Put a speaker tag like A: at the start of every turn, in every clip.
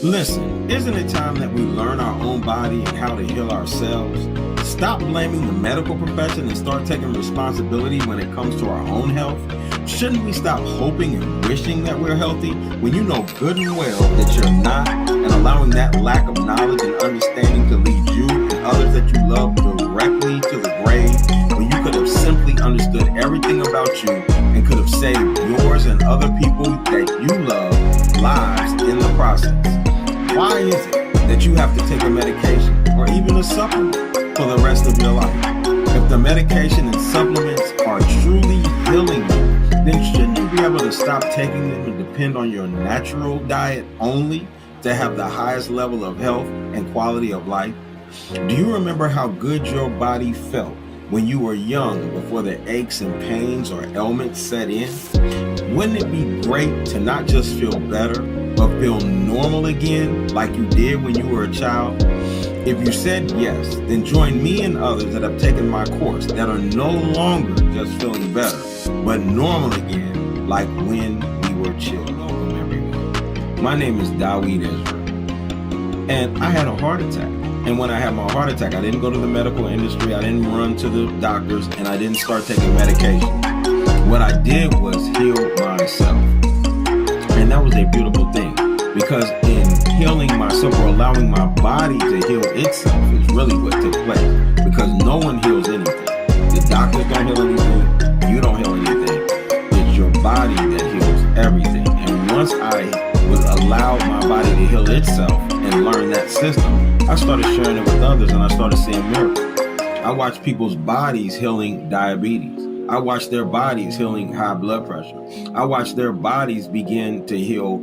A: Listen, isn't it time that we learn our own body and how to heal ourselves? Stop blaming the medical profession and start taking responsibility when it comes to our own health. Shouldn't we stop hoping and wishing that we're healthy when you know good and well that you're not, and allowing that lack of knowledge and understanding to lead you and others that you love directly to the grave, when you could have simply understood everything about you and could have saved yours and other people that you love lives in the process? Why is it that you have to take a medication or even a supplement for the rest of your life? If the medication and supplements are truly healing you, then shouldn't you be able to stop taking them and depend on your natural diet only to have the highest level of health and quality of life? Do you remember how good your body felt when you were young before the aches and pains or ailments set in? Wouldn't it be great to not just feel better, but feel normal again like you did when you were a child? If you said yes, then join me and others that have taken my course that are no longer just feeling better, but normal again like when we were children. Welcome everyone. My name is Dawid Ezra, and I had a heart attack. And when I had my heart attack, I didn't go to the medical industry, I didn't run to the doctors, and I didn't start taking medication. What I did was heal myself. And that was a beautiful thing, because in healing myself or allowing my body to heal itself is really what took place, because no one heals anything. The doctors don't heal anything, you don't heal anything. It's your body that heals everything. And once I was allowed my body to heal itself and learn that system, I started sharing it with others and I started seeing miracles. I watched people's bodies healing diabetes. I watched their bodies healing high blood pressure. I watched their bodies begin to heal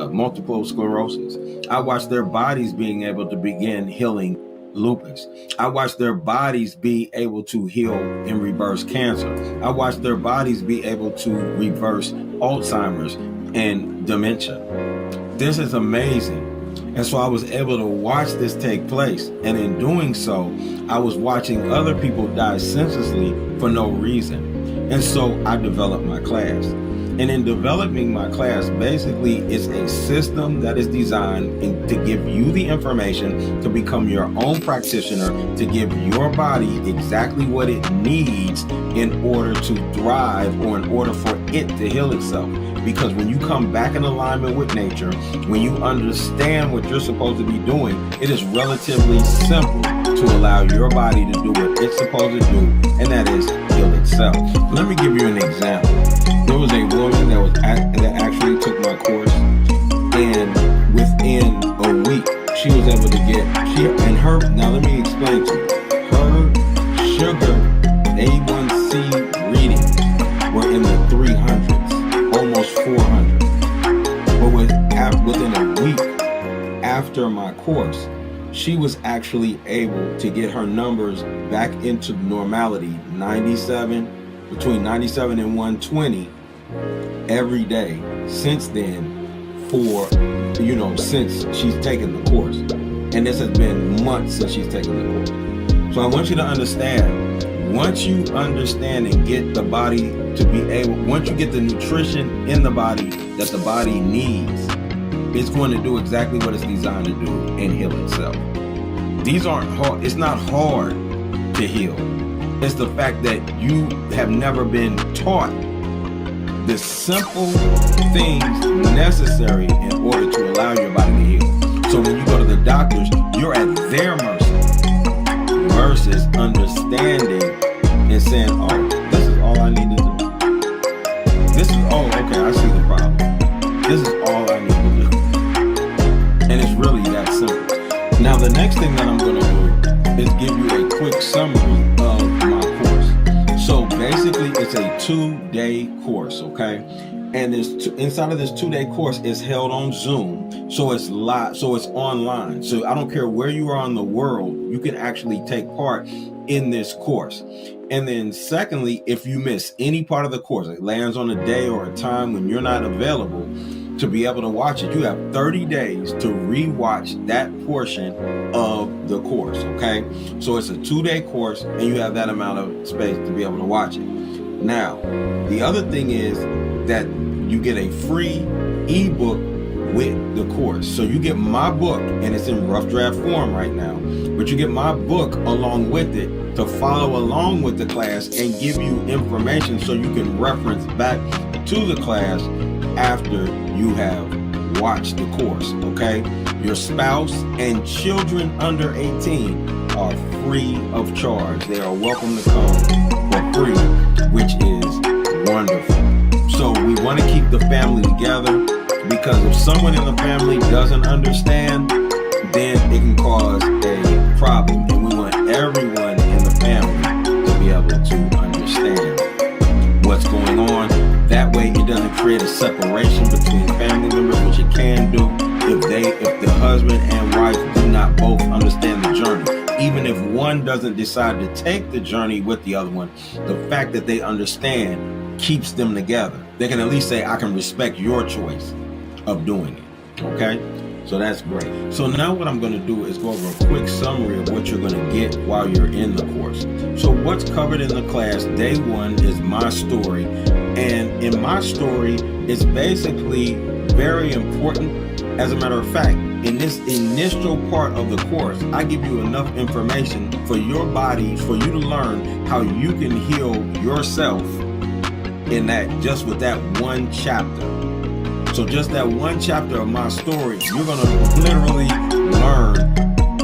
A: multiple sclerosis. I watched their bodies being able to begin healing lupus. I watched their bodies be able to heal and reverse cancer. I watched their bodies be able to reverse Alzheimer's and dementia. This is amazing. And so I was able to watch this take place. And in doing so, I was watching other people die senselessly for no reason. And so I developed my class. And in developing my class, basically it's a system that is designed to give you the information to become your own practitioner, to give your body exactly what it needs in order to thrive or in order for it to heal itself. Because when you come back in alignment with nature, when you understand what you're supposed to be doing, it is relatively simple to allow your body to do what it's supposed to do, and that is heal itself. Let me give you an example. There was a woman that actually took my course, and within a week, she was able to now let me explain to you. Her sugar A1C readings were in the 300s, almost 400. But within a week after my course, she was actually able to get her numbers back into normality, between 97 and 120 every day since then, since she's taken the course. And this has been months since she's taken the course. So I want you to understand, once you understand and get the body to be able, once you get the nutrition in the body that the body needs, it's going to do exactly what it's designed to do and heal itself. These aren't hard. It's not hard to heal. It's the fact that you have never been taught the simple things necessary in order to allow your body to heal. So when you go to the doctors, you're at their mercy versus understanding and saying, oh, this is all I need to do. Okay, I see the problem. This is all I need to do. And it's really that simple. Now, the next thing that I'm going to do is give you a quick summary of my course. So basically, it's a 2-day course, okay? And inside of this 2-day course is held on Zoom. So it's live, so it's online. So I don't care where you are in the world, you can actually take part in this course. And then secondly, if you miss any part of the course, it lands on a day or a time when you're not available to be able to watch it, you have 30 days to rewatch that portion of the course, okay? So it's a 2-day course and you have that amount of space to be able to watch it. Now, the other thing is that you get a free ebook with the course. So you get my book, and it's in rough draft form right now, but you get my book along with it to follow along with the class and give you information so you can reference back to the class after you have watched the course, okay? Your spouse and children under 18 are free of charge. They are welcome to come for free, which is wonderful. So we want to keep the family together, because if someone in the family doesn't understand, then it can cause a problem. And we want everyone in the family to be able to understand what's going on. That way it doesn't create a separation between family members, which it can do if the husband and wife do not both understand the journey. Even if one doesn't decide to take the journey with the other one, the fact that they understand keeps them together. They can at least say, I can respect your choice of doing it. Okay? So that's great. So now what I'm going to do is go over a quick summary of what you're going to get while you're in the course. So what's covered in the class, day one, is my story. And in my story, it's basically very important. As a matter of fact, in this initial part of the course, I give you enough information for your body, for you to learn how you can heal yourself in that, just with that one chapter. So just that one chapter of my story, you're going to literally learn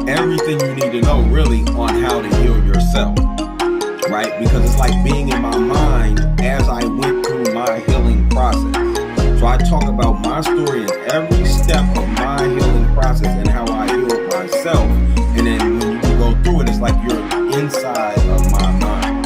A: everything you need to know really on how to heal yourself, right? Because it's like being in my mind as I went through my healing process. So I talk about my story in every step of my healing process and how I healed myself. And then when you go through it, it's like you're inside of my mind,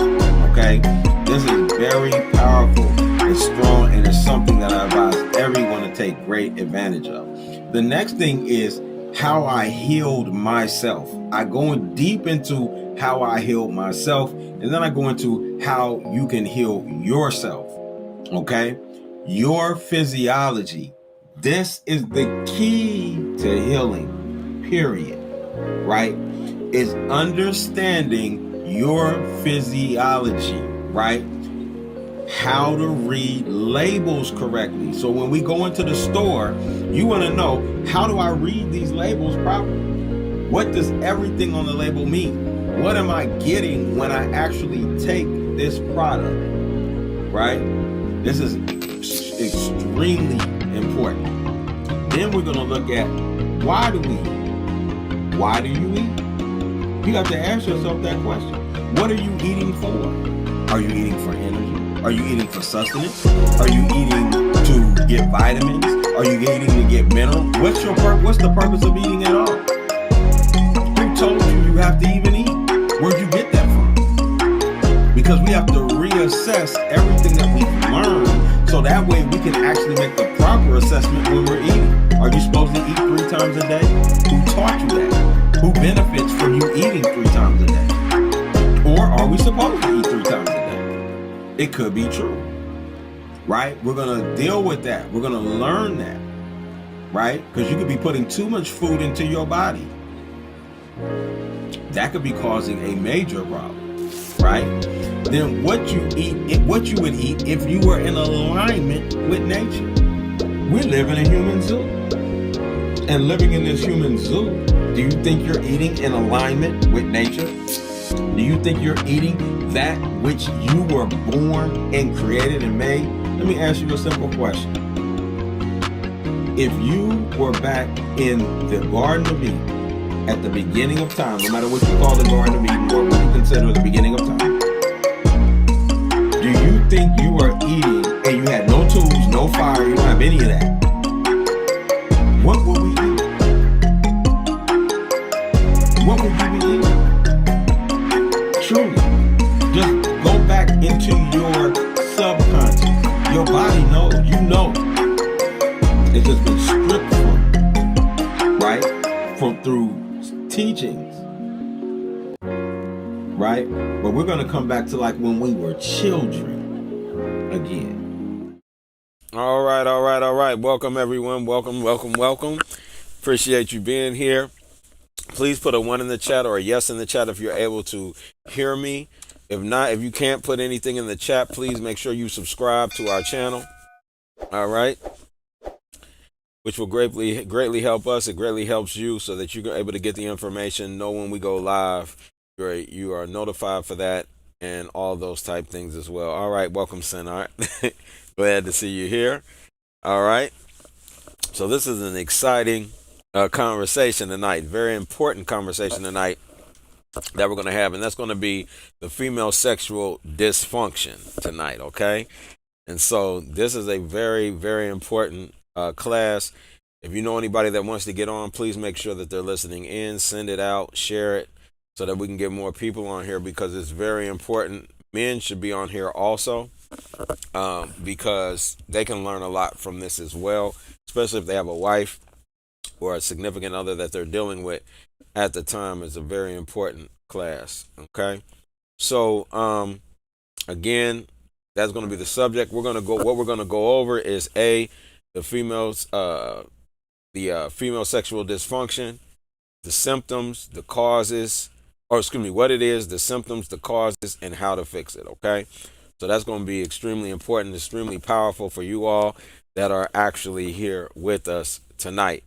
A: okay? This is very powerful. It's strong, and it's something that I advise everyone to take great advantage of. The next thing is how I healed myself. I go deep into how I healed myself, and then I go into how you can heal yourself. Okay? Your physiology. This is the key to healing, period. Right? Is understanding your physiology, right? How to read labels correctly. So when we go into the store, you want to know, how do I read these labels properly? What does everything on the label mean? What am I getting when I actually take this product? Right? This is extremely important. Then we're going to look at, why do we eat? Why do you eat? You have to ask yourself that question. What are you eating for? Are you eating for energy? Are you eating for sustenance? Are you eating to get vitamins? Are you eating to get minerals? What's the purpose of eating at all? Who told you have to even eat? Where'd you get that from? Because we have to reassess everything that we've learned, so that way we can actually make the proper assessment when we're eating. Are you supposed to eat 3 times a day? Who taught you that? Who benefits from you eating 3 times a day? Or are we supposed to eat 3 times a day? It could be true, right? We're going to deal with that. We're going to learn that, right? Because you could be putting too much food into your body. That could be causing a major problem, right? Then what you would eat if you were in alignment with nature. We live in a human zoo. And living in this human zoo, do you think you're eating in alignment with nature? Do you think you're eating that which you were born and created and made? Let me ask you a simple question. If you were back in the Garden of Eden at the beginning of time, no matter what you call the Garden of Eden or what you consider the beginning of time, do you think you were eating and you had no tools, no fire, you don't have any of that? What would we eat? What would you be eating? Truly, just go back into your subconscious. Your body knows, you know. It's just been stripped from, right? Through teachings, right? But we're going to come back to like when we were children again. All right. Welcome, everyone. Welcome. Appreciate you being here. Please put a 1 in the chat or a yes in the chat if you're able to hear me. If not, if you can't put anything in the chat, please make sure you subscribe to our channel. All right. which will greatly help us. It greatly helps you so that you're able to get the information, know when we go live. You are notified for that and all those type things as well. All right, welcome, Senart. Glad to see you here. All right. So this is an exciting conversation tonight. Very important conversation tonight that we're going to have, and that's going to be the female sexual dysfunction tonight. Okay. And so this is a very, very important class. If you know anybody that wants to get on, please make sure that they're listening in, send it out, share it so that we can get more people on here, because it's very important. Men should be on here also, because they can learn a lot from this as well, especially if they have a wife or a significant other that they're dealing with at the time. Is a very important class. Okay. So, again, that's going to be the subject. What we're going to go over is the female sexual dysfunction, the symptoms, the causes, or excuse me, what it is, the symptoms, the causes, and how to fix it. Okay. So that's going to be extremely important, extremely powerful for you all that are actually here with us tonight.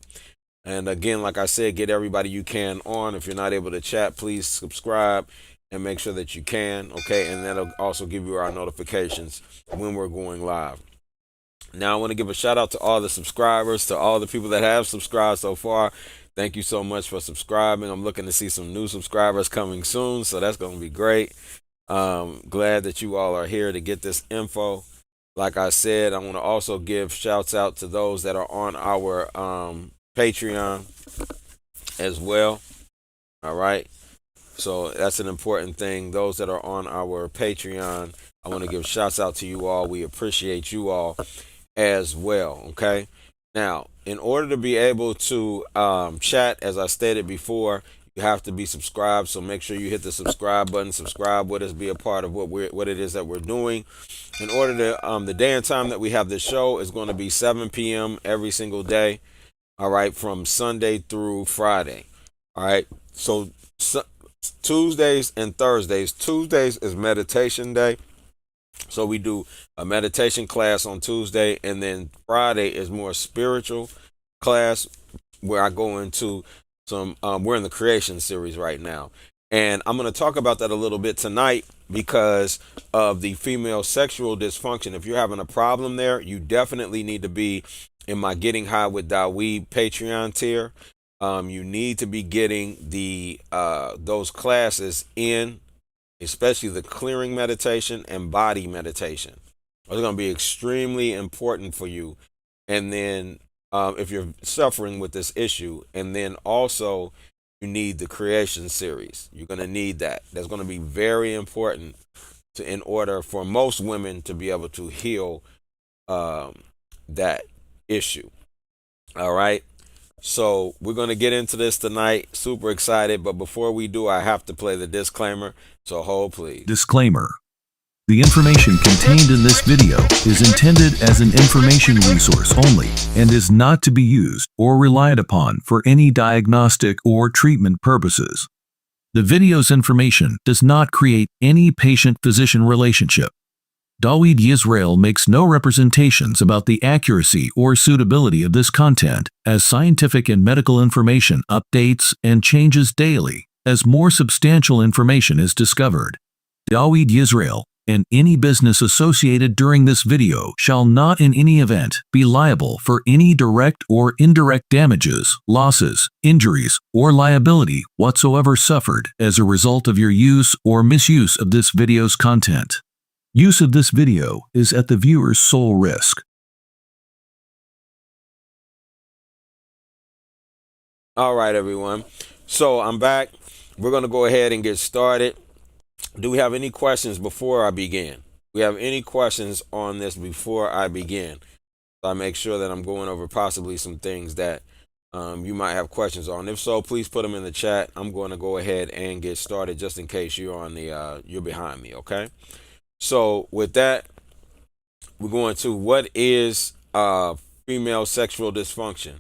A: And again, like I said, get everybody you can on. If you're not able to chat, please subscribe and make sure that you can. Okay. And that'll also give you our notifications when we're going live. Now, I want to give a shout out to all the subscribers, to all the people that have subscribed so far. Thank you so much for subscribing. I'm looking to see some new subscribers coming soon, so that's going to be great. Glad that you all are here to get this info. Like I said, I want to also give shouts out to those that are on our Patreon as well. All right. So that's an important thing. Those that are on our Patreon, I want to give shouts out to you all. We appreciate you all as well. Okay. Now, in order to be able to chat, as I stated before, you have to be subscribed. So make sure you hit the subscribe button, subscribe with us, be a part of what it is that we're doing. In order to, the day and time that we have this show is going to be 7 p.m. every single day. All right. From Sunday through Friday. All right. So Tuesdays and Thursdays. Tuesdays is meditation day. So we do a meditation class on Tuesday, and then Friday is more spiritual class where I go into some, we're in the creation series right now. And I'm going to talk about that a little bit tonight because of the female sexual dysfunction. If you're having a problem there, you definitely need to be in my Getting High with Dawid Patreon tier. You need to be getting the those classes in, especially the clearing meditation and body meditation. It's going to be extremely important for you. And then if you're suffering with this issue, and then also you need the creation series. You're going to need that. That's going to be very important in order for most women to be able to heal that issue. All right. So we're going to get into this tonight. Super excited. But before we do, I have to play the disclaimer. So hold, please.
B: Disclaimer. The information contained in this video is intended as an information resource only and is not to be used or relied upon for any diagnostic or treatment purposes. The video's information does not create any patient-physician relationship. Dawid Yisrael makes no representations about the accuracy or suitability of this content, as scientific and medical information updates and changes daily as more substantial information is discovered. Dawid Yisrael and any business associated during this video shall not in any event be liable for any direct or indirect damages, losses, injuries, or liability whatsoever suffered as a result of your use or misuse of this video's content. Use of this video is at the viewer's sole risk.
A: All right, everyone. So I'm back. We're going to go ahead and get started. Do we have any questions before I begin? We have any questions on this before I begin? So I make sure that I'm going over possibly some things that you might have questions on. If so, please put them in the chat. I'm going to go ahead and get started just in case you're on the you're behind me. Okay. So with that, we're going to what is female sexual dysfunction.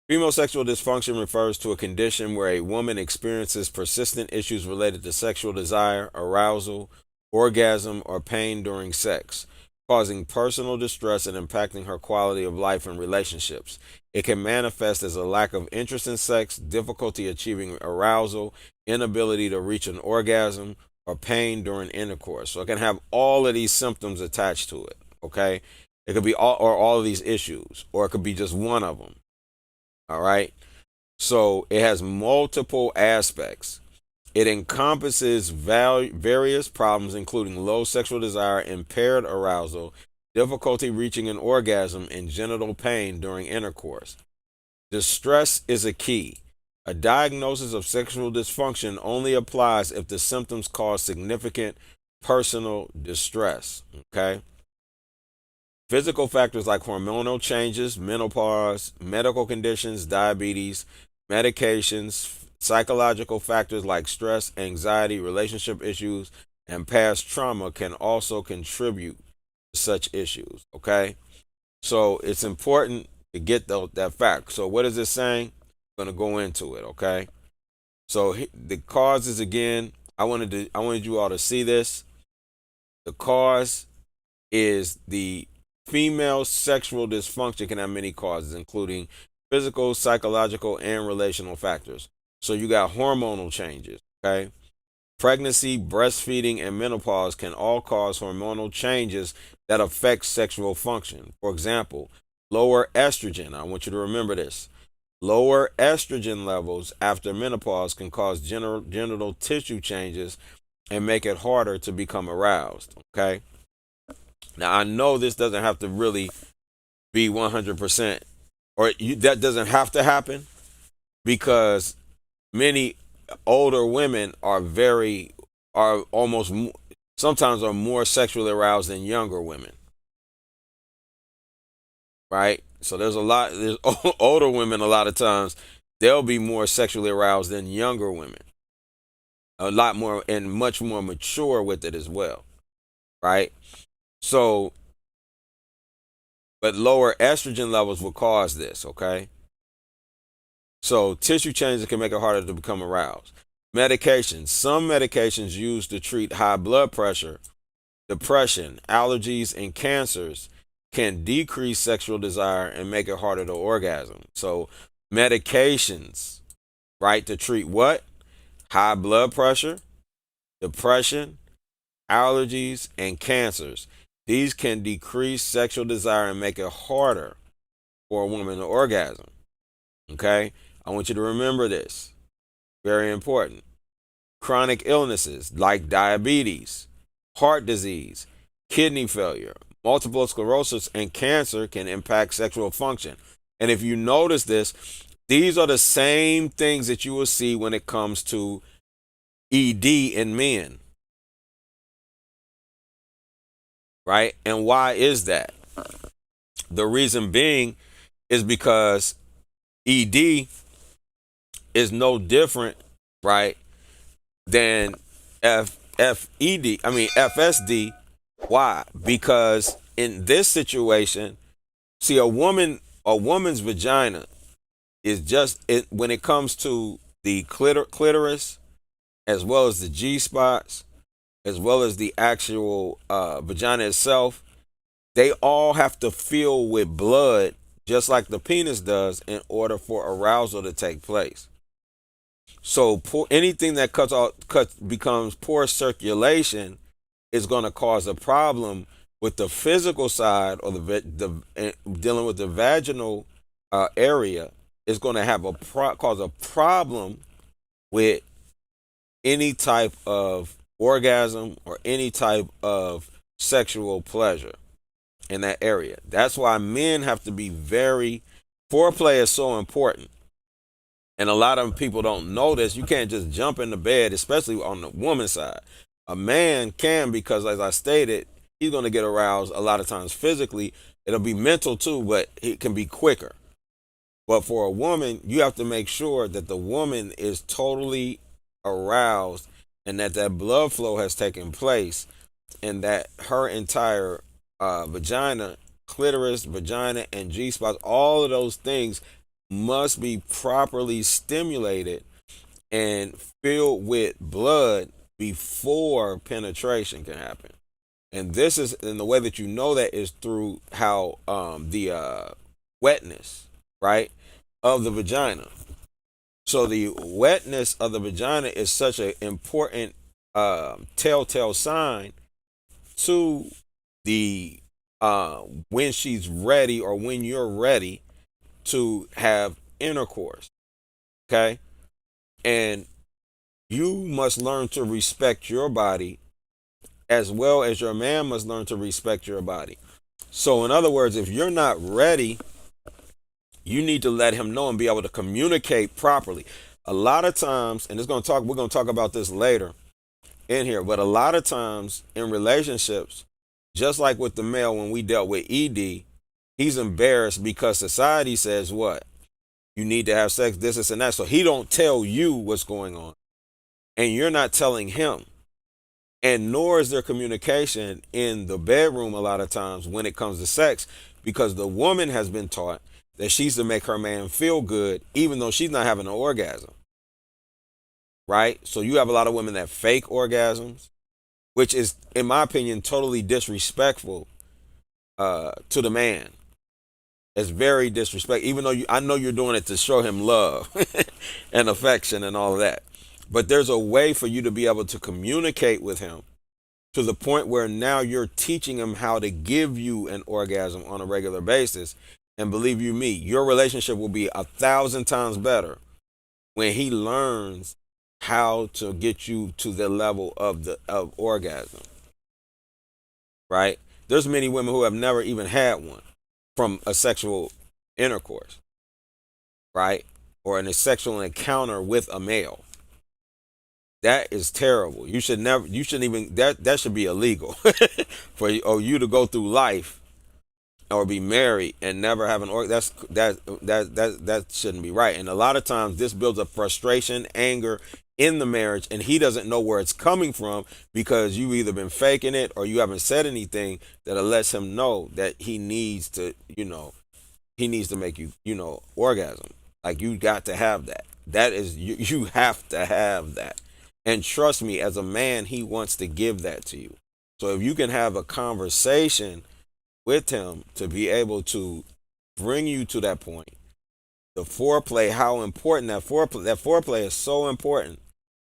A: Female sexual dysfunction refers to a condition where a woman experiences persistent issues related to sexual desire, arousal, orgasm, or pain during sex, causing personal distress and impacting her quality of life and relationships. It can manifest as a lack of interest in sex, difficulty achieving arousal, inability to reach an orgasm, or pain during intercourse. So it can have all of these symptoms attached to it. Okay, it could be all of these issues, or it could be just one of them. All right. So it has multiple aspects. It encompasses various problems, including low sexual desire, impaired arousal, difficulty reaching an orgasm, and genital pain during intercourse. Distress is a key. A diagnosis of sexual dysfunction only applies if the symptoms cause significant personal distress. Okay? Physical factors like hormonal changes, menopause, medical conditions, diabetes, medications, psychological factors like stress, anxiety, relationship issues, and past trauma can also contribute to such issues. Okay? So it's important to get that fact. So what is it saying? I'm going to go into it. Okay? So the causes again, I wanted you all to see this. The cause is the female sexual dysfunction can have many causes, including physical, psychological, and relational factors. So you got hormonal changes, okay? Pregnancy, breastfeeding, and menopause can all cause hormonal changes that affect sexual function. For example, lower estrogen. I want you to remember this. Lower estrogen levels after menopause can cause genital tissue changes and make it harder to become aroused, okay? Now, I know this doesn't have to really be 100%, that doesn't have to happen, because many older women are almost, sometimes are more sexually aroused than younger women, right? So there's older women, a lot of times, they'll be more sexually aroused than younger women. A lot more and much more mature with it as well, right? So, but lower estrogen levels will cause this, okay? So tissue changes can make it harder to become aroused. Medications. Some medications used to treat high blood pressure, depression, allergies, and cancers can decrease sexual desire and make it harder to orgasm. So medications, right, to treat what? High blood pressure, depression, allergies, and cancers. These can decrease sexual desire and make it harder for a woman to orgasm. Okay? I want you to remember this. Very important. Chronic illnesses like diabetes, heart disease, kidney failure, multiple sclerosis, and cancer can impact sexual function. And if you notice this, these are the same things that you will see when it comes to ED in men. Right? And why is that? The reason being is because ED is no different, right, than FSD. Why? Because in this situation, see, a woman's vagina is when it comes to the clitoris, as well as the G spots, as well as the actual vagina itself, they all have to fill with blood, just like the penis does, in order for arousal to take place. So anything that becomes poor circulation is going to cause a problem with the physical side, or dealing with the vaginal area, is going to have cause a problem with any type of orgasm or any type of sexual pleasure in that area. That's why men have to be foreplay is so important. And a lot of people don't know this. You can't just jump in the bed, especially on the woman's side. A man can, because as I stated, he's going to get aroused a lot of times physically. It'll be mental too, but it can be quicker. But for a woman, you have to make sure that the woman is totally aroused, and that blood flow has taken place, and that her entire vagina, clitoris, vagina, and G-spots, all of those things must be properly stimulated and filled with blood before penetration can happen. And the way that you know that is through how the wetness, right, of the vagina. So the wetness of the vagina is such an important telltale sign to the when she's ready or when you're ready to have intercourse. Okay, and you must learn to respect your body as well as your man must learn to respect your body. So, in other words, if you're not ready, you need to let him know and be able to communicate properly. A lot of times, and we're going to talk about this later in here, but a lot of times in relationships, just like with the male when we dealt with ED, he's embarrassed because society says what? You need to have sex, this and that. So he don't tell you what's going on, and you're not telling him. And nor is there communication in the bedroom a lot of times when it comes to sex, because the woman has been taught that she's to make her man feel good even though she's not having an orgasm. Right? So you have a lot of women that fake orgasms, which is, in my opinion, totally disrespectful to the man. It's very disrespectful, even though I know you're doing it to show him love and affection and all of that. But there's a way for you to be able to communicate with him to the point where now you're teaching him how to give you an orgasm on a regular basis. And believe you me, your relationship will be 1,000 times better when he learns how to get you to the level of orgasm. Right? There's many women who have never even had one from a sexual intercourse, right? Or in a sexual encounter with a male. That is terrible. You shouldn't even, that should be illegal for you to go through life or be married and never have an orgasm. That shouldn't be right. And a lot of times this builds up frustration, anger in the marriage, and he doesn't know where it's coming from because you've either been faking it or you haven't said anything that lets him know that he needs to make you, orgasm. Like, you got to have that. That is, you have to have that. And trust me, as a man, he wants to give that to you. So if you can have a conversation with him to be able to bring you to that point, the foreplay, how important that foreplay is so important,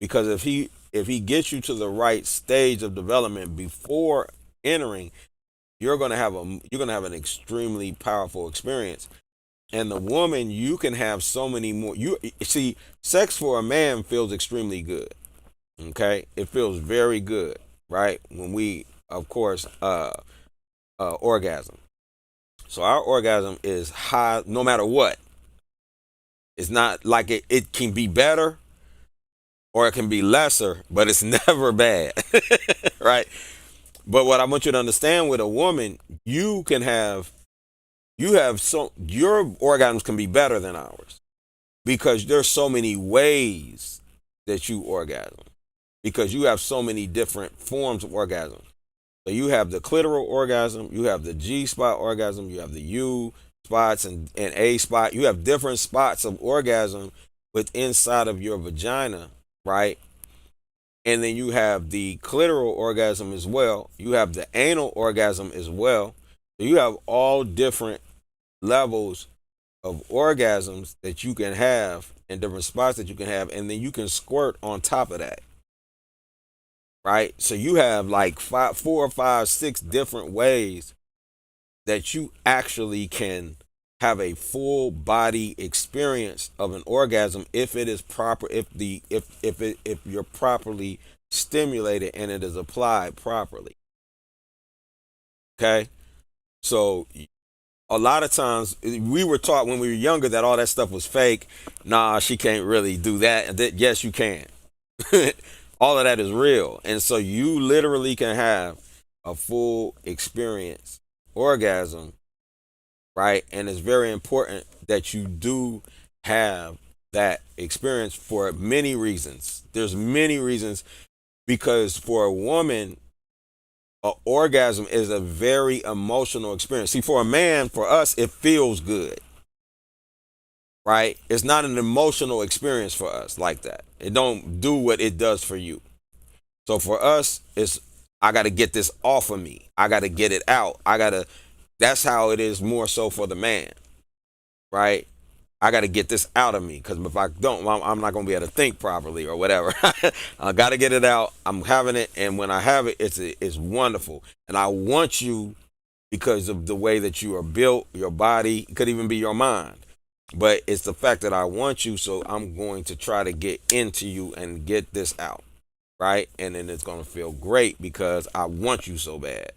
A: because if he gets you to the right stage of development before entering, you're gonna have an extremely powerful experience. And the woman, you can have so many more. You see, sex for a man feels extremely good. Okay, it feels very good, right? When we, of course, orgasm. So our orgasm is high no matter what. It's not like it can be better or it can be lesser, but it's never bad, right? But what I want you to understand with a woman, your orgasms can be better than ours because there's so many ways that you orgasm, because you have so many different forms of orgasm. So you have the clitoral orgasm, you have the G spot orgasm, you have the U spots and A spot. You have different spots of orgasm inside of your vagina, right? And then you have the clitoral orgasm as well. You have the anal orgasm as well. So you have all different levels of orgasms that you can have and different spots that you can have. And then you can squirt on top of that. Right? So you have like 4 or 5, 6 different ways that you actually can have a full body experience of an orgasm if it is proper, if you're properly stimulated and it is applied properly. Okay? So a lot of times we were taught when we were younger that all that stuff was fake. Nah, she can't really do that. Yes, you can. All of that is real. And so you literally can have a full experience orgasm, right? And it's very important that you do have that experience for many reasons. There's many reasons, because for a woman, an orgasm is a very emotional experience. See, for a man, for us, it feels good, right? It's not an emotional experience for us like that. It don't do what it does for you. So for us, it's, I got to get this off of me. I got to get it out. That's how it is more so for the man, right? I got to get this out of me, because if I don't, I'm not going to be able to think properly or whatever. I got to get it out. I'm having it, and when I have it, it's wonderful. And I want you, because of the way that you are built, your body, it could even be your mind. But it's the fact that I want you, so I'm going to try to get into you and get this out, right? And then it's going to feel great because I want you so bad.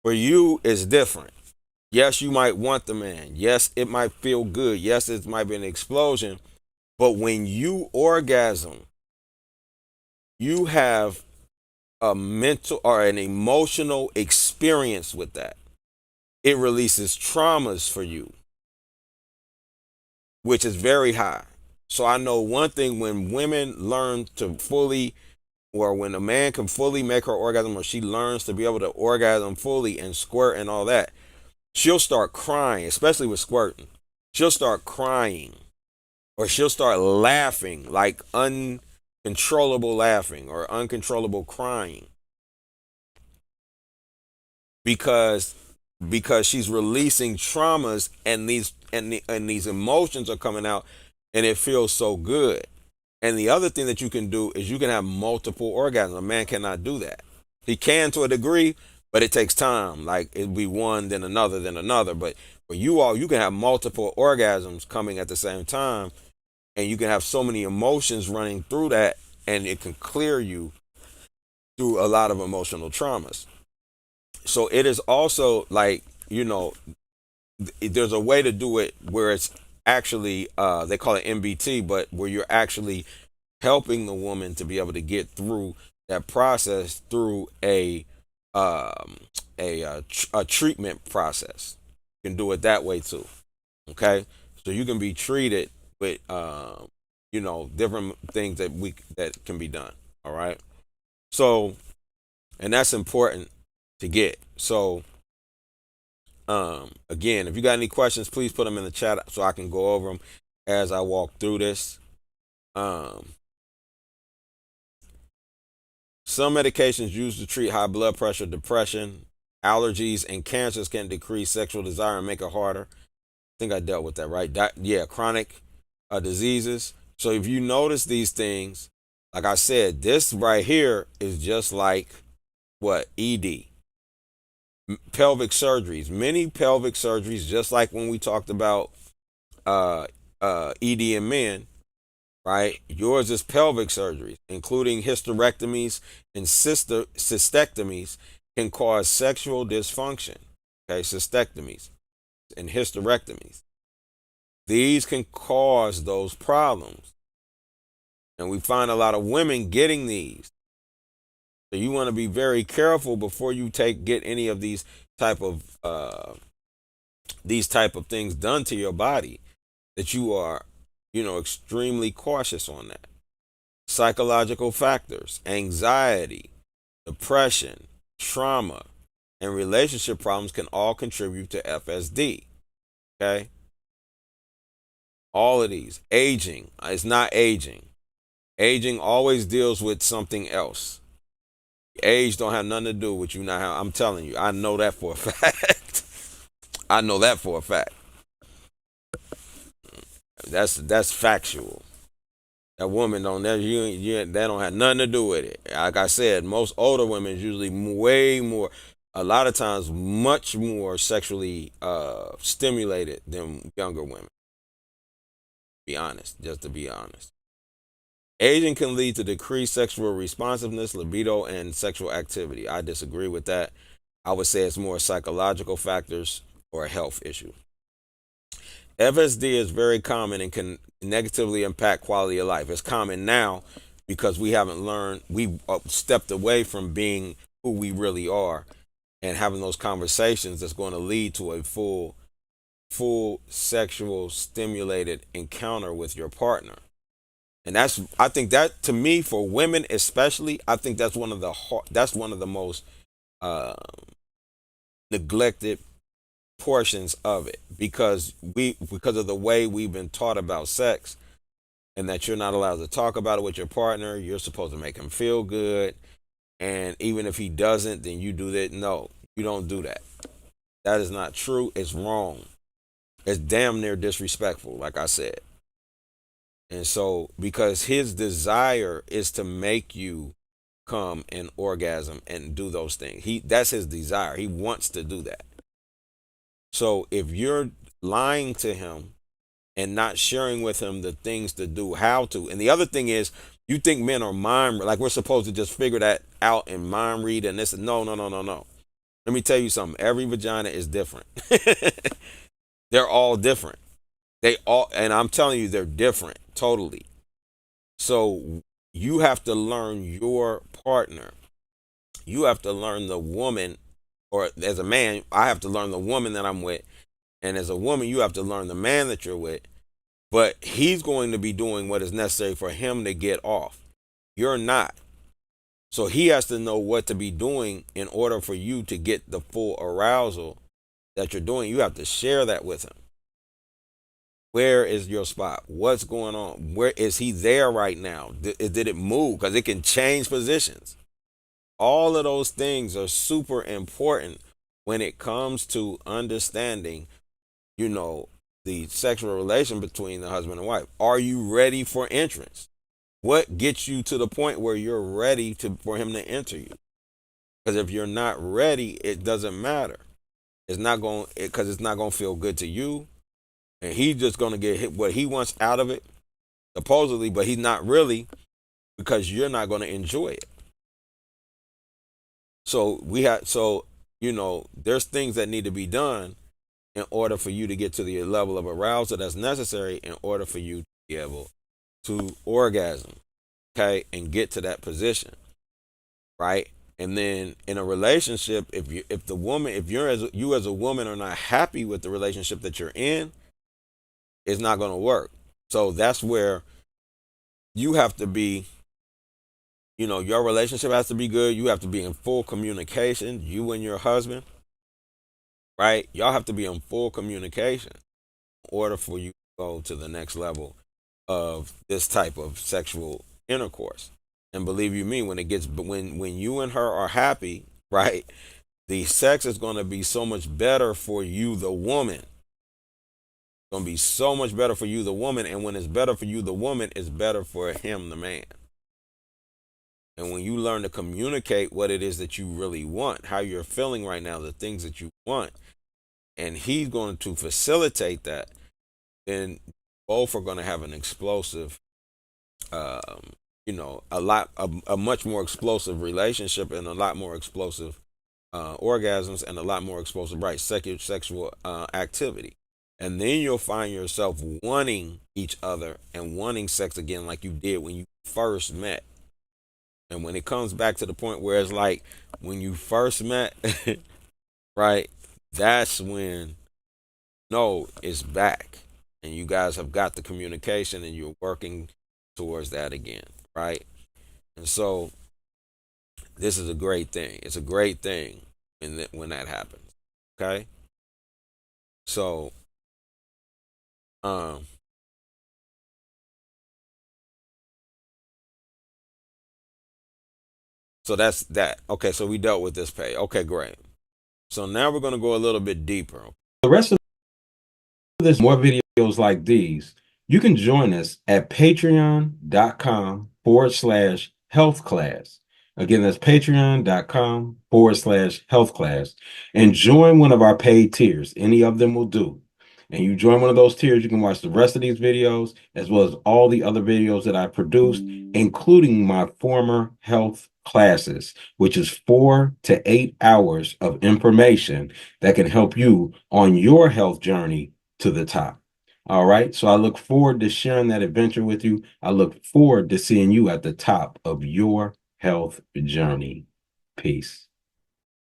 A: For you, it's different. Yes, you might want the man. Yes, it might feel good. Yes, it might be an explosion. But when you orgasm, you have a mental or an emotional experience with that. It releases traumas for you, which is very high. So I know one thing: when women learn to fully, or when a man can fully make her orgasm, or she learns to be able to orgasm fully and squirt and all that, she'll start crying, especially with squirting. She'll start crying, or she'll start laughing, like uncontrollable laughing or uncontrollable crying, because she's releasing traumas, and these emotions are coming out, and it feels so good. And the other thing that you can do is you can have multiple orgasms. A man cannot do that. He can to a degree, but it takes time. Like, it'd be one, then another, then another. But for you all, you can have multiple orgasms coming at the same time, and you can have so many emotions running through that, and it can clear you through a lot of emotional traumas. So it is also like, there's a way to do it where it's actually, they call it MBT, but where you're actually helping the woman to be able to get through that process through a treatment process. You can do it that way too. Okay, so you can be treated with different things that can be done. All right, so, and that's important to get. So again, if you got any questions, please put them in the chat so I can go over them as I walk through this. Some medications used to treat high blood pressure, depression, allergies, and cancers can decrease sexual desire and make it harder. I think I dealt with that, right? Yeah, chronic diseases. So if you notice these things, like I said, this right here is just like what? ED. Pelvic surgeries. Many pelvic surgeries, just like when we talked about ED in men, right? Yours is pelvic surgeries, including hysterectomies and cystectomies, can cause sexual dysfunction. Okay, cystectomies and hysterectomies. These can cause those problems. And we find a lot of women getting these. So you want to be very careful before you get any of these type of things done to your body, that you are, extremely cautious on that. Psychological factors, anxiety, depression, trauma, and relationship problems can all contribute to FSD. Okay? All of these. Aging. It's not aging. Aging always deals with something else. Age don't have nothing to do with you not. I'm telling you, I know that for a fact. I know that for a fact. That's factual. That woman don't that that don't have nothing to do with it. Like I said, most older women is usually way more, a lot of times much more sexually stimulated than younger women. Be honest, just to be honest. Aging can lead to decreased sexual responsiveness, libido, and sexual activity. I disagree with that. I would say it's more psychological factors or a health issue. FSD is very common and can negatively impact quality of life. It's common now because we haven't learned, we stepped away from being who we really are and having those conversations that's going to lead to a full sexual stimulated encounter with your partner. And I think that, to me, for women especially, I think that's one of the most neglected portions of it, because of the way we've been taught about sex, and that you're not allowed to talk about it with your partner. You're supposed to make him feel good, and even if he doesn't, then you do that. No, you don't do that. That is not true. It's wrong.
C: It's damn near disrespectful, like I said. And so, because his desire is to make you come and orgasm and do those things, that's his desire. He wants to do that. So, if you're lying to him and not sharing with him the things to do, how to, and the other thing is, you think men are mind, like we're supposed to just figure that out and mind read and this. No, no, no, no, no. Let me tell you something. Every vagina is different. They're all different. And I'm telling you, they're different totally. So you have to learn your partner. You have to learn the woman, or as a man, I have to learn the woman that I'm with. And as a woman, you have to learn the man that you're with. But he's going to be doing what is necessary for him to get off. You're not. So he has to know what to be doing in order for you to get the full arousal that you're doing. You have to share that with him. Where is your spot? What's going on? Where is he there right now? Did it move? Because it can change positions. All of those things are super important when it comes to understanding, the sexual relation between the husband and wife. Are you ready for entrance? What gets you to the point where you're ready for him to enter you? Because if you're not ready, it doesn't matter. It's not going because it's not going to feel good to you, and he's just going to get hit what he wants out of it, supposedly, but he's not really, because you're not going to enjoy it. So there's things that need to be done in order for you to get to the level of arousal that's necessary in order for you to be able to orgasm, okay, and get to that position, right? And then in a relationship, if you as a woman are not happy with the relationship that you're in, it's not going to work. So that's where you have to be, your relationship has to be good. You have to be in full communication, you and your husband, right? Y'all have to be in full communication in order for you to go to the next level of this type of sexual intercourse. And believe you me, when you and her are happy, right, the sex is going to be so much better for you, the woman. It's going to be so much better for you, the woman. And when it's better for you, the woman, it's better for him, the man. And when you learn to communicate what it is that you really want, how you're feeling right now, the things that you want, and he's going to facilitate that, then both are going to have an explosive, a much more explosive relationship, and a lot more explosive orgasms, and a lot more explosive, right, sexual activity. And then you'll find yourself wanting each other and wanting sex again like you did when you first met. And when it comes back to the point where it's like when you first met, right, that's when, no, it's back. And you guys have got the communication and you're working towards that again, right? And so this is a great thing. It's a great thing when that happens, okay? So, so that's that. Okay, so we dealt with this page. Okay, great. So now we're going to go a little bit deeper.
A: The rest of this, more videos like these, you can join us at patreon.com/health class. Again, that's patreon.com/health class. And join one of our paid tiers. Any of them will do. And you join one of those tiers, you can watch the rest of these videos, as well as all the other videos that I produced, including my former health classes, which is 4 to 8 hours of information that can help you on your health journey to the top. All right. So I look forward to sharing that adventure with you. I look forward to seeing you at the top of your health journey. Peace.